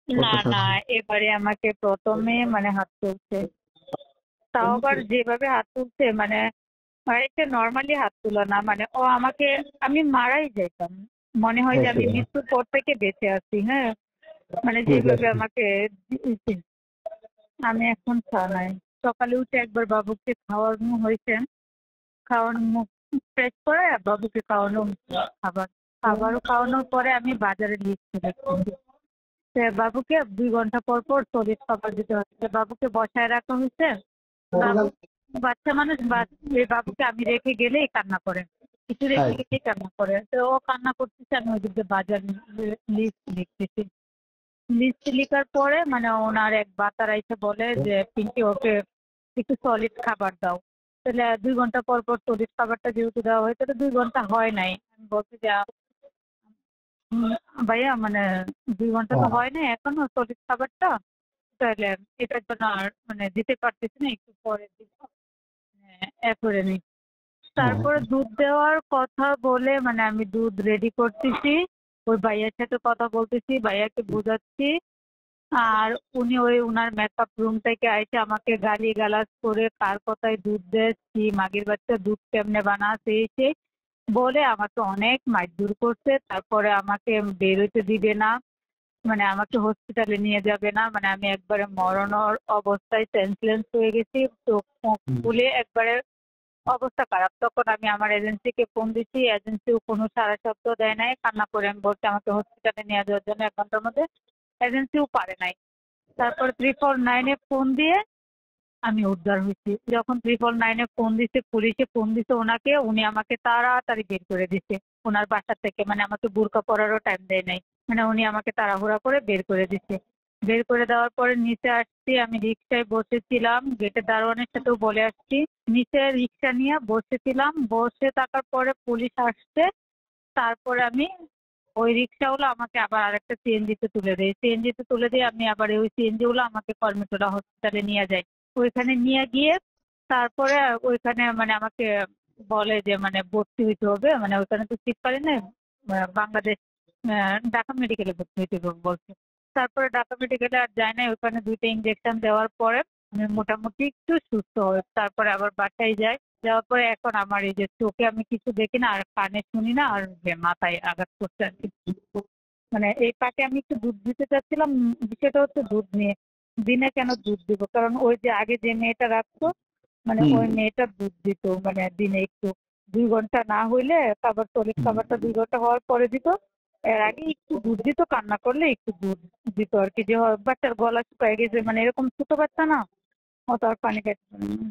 না, অত্যাচার? না, এবারে আমাকে ১ম এ মানে হাত তুলছে। তাও আবার যেভাবে হাত তুলছে মানে একটা নরমালি হাত তোলা না। মানে ও আমাকে আমি মারাই যাইতাম। মনে হয় যে আমি একদম। মৃত্যুর পর থেকে বেঁচে আছি, হ্যাঁ? মানে বুঝতে যেভাবে পারছি। আমাকে দিয়েছে। আমি এখন নাই। সকালে উঠে একবার বাবুকে খাওয়ানো হয়েছে। খাওয়ানো মুখ ফ্রেশ করে বাবুকে খাওয়ানো হয়েছে খাবার। খাবারও খাওয়ানোর পরে আমি বাজারে লিস্ট দেখছি। বাবুকে ২ ঘন্টা পর, পর সলিড খাবার দিতে হচ্ছে। বাবুকে বসায় রাখা হয়েছে। বাবু বাচ্চা মানুষ এই বাবুকে আমি রেখে গেলেই কান্না করে। কিছু রেখে তাই? গেলেই কান্না করে। তো ও কান্না করতেছে, আমি ওইদিকে বাজার লিস্ট লিখতেছি। লিস্ট লিখার পরে মানে ওনার এক বাতার আইসে বলে যে, "পিঙ্কি ওকে একটু সলিড খাবার দাও।" তাহলে ২ ঘন্টা পর, পর সলিড খাবারটা যেহেতু দেওয়া হয় তাহলে ২ ঘন্টা হয় নাই। আমি বলছি যে, হুম, ভাইয়া মানে ২ ঘন্টা তো হ্যাঁ, হয় নাই এখনো সলিড খাবারটা। তাহলে এটার জন্য আর মানে দিতে পারতেছি না, একটু পরে দিব। করে নিই। হ্যাঁ, তারপরে দুধ দেওয়ার কথা বলে মানে আমি দুধ রেডি করতেছি। ওই ভাইয়ার সাথে কথা বলতেছি, ভাইয়াকে বুঝাচ্ছি। আর উনি ওই উনার মেকআপ রুম থেকে আইসে আমাকে গালি-গালাজ করে কার কথায় দুধ দেস, কি মাগির বাচ্চা দুধ কেমনে বানাস এই সেই বলে আমাকে অনেক মারধর করছে। তারপরে আমাকে বের হইতে দিবে না। মানে আমাকে হসপিটালে নিয়ে যাবে না। মানে আমি একবারে মরণর অবস্থায় সেন্সলেস হয়ে গেছি। চোখ মুখ হুম, ফুলে একবারে অবস্থা খারাপ। তখন আমি আমার এজেন্সিকে ফোন দিচ্ছি। এজেন্সিও কোনো সাড়া শব্দ দেয় নাই। কান্না করে আমি বলছি আমাকে হসপিটালে নিয়ে যাওয়ার জন্য ১ ঘন্টার মধ্যে। এজেন্সিও পারে নাই। তারপর 999 এ ফোন দিয়ে আমি উদ্ধার হইছি। যখন 999 এ ফোন দিছে, পুলিশে ফোন দিছে উনাকে, উনি আমাকে তাড়াতাড়ি বের করে দিছে। উনার বাসা থেকে মানে আমাকে বুরকা পরারও টাইম দেয় নাই। মানে উনি আমাকে তাড়াহুড়া করে বের করে দিছে। বের করে দেওয়ার পরে নিচে আসছি, আমি রিক্সায় বসেছিলাম। গেটের দারোয়ানের সাথেও বলে আসছি। নিচে রিক্সা নিয়ে বসেছিলাম। বসে থাকার পরে পুলিশ আসছে। তারপরে আমি ওই রিক্শাওয়ালা আমাকে আবার আরেকটা সিএনজিতে তুলে দেয়। সিএনজিতে তুলে দিয়ে আমি আবার ওই সিএনজিওয়ালা আমাকে কর্মীটোলা হসপিটালে নিয়ে যায়। ওইখানে নিয়ে গিয়ে তারপরে ওইখানে মানে আমাকে বলে যে মানে ভর্তি হইতে হবে। মানে ওইখানে তো সিট পাই নাই। বাংলাদেশ ঢাকা মেডিকেলে ভর্তি হইতে হবে বলছে। তারপরে ঢাকা মেডিকেলে আর যায় নাই। ওখানে ২ টা ইনজেকশন দেওয়ার পরে আমি মোটামুটি একটু সুস্থ হই। তারপরে আবার বাসায় যাই। যাওয়ার পরে এখন আমার এই যে চোখে আমি কিছু দেখি না, আর কানে শুনি না, আর যে মাথায় আঘাত করছে আরকি। মানে এই পাকে আমি একটু দুধ দিতে চাচ্ছিলাম। বিষয়টা হচ্ছে দুধ নিয়ে। দিনে কেন দুধ দিব? কারণ ওই যে আগে যে মেয়েটা রাখতো মানে হুম, ওই মেয়েটা দুধ দিত মানে দিনে একটু ২ ঘন্টা না হইলে তারপর সলিড হুম। খাবারটা ২ ঘন্টা হওয়ার পরে দিত। এর আগে একটু দুধ দিত, কান্না করলে একটু দুধ দিত আরকি। যে বাচ্চার গলা শুকায় গেছে মানে এরকম ছোট বাচ্চা না? ও তো আর পানি খাইতে পারে না।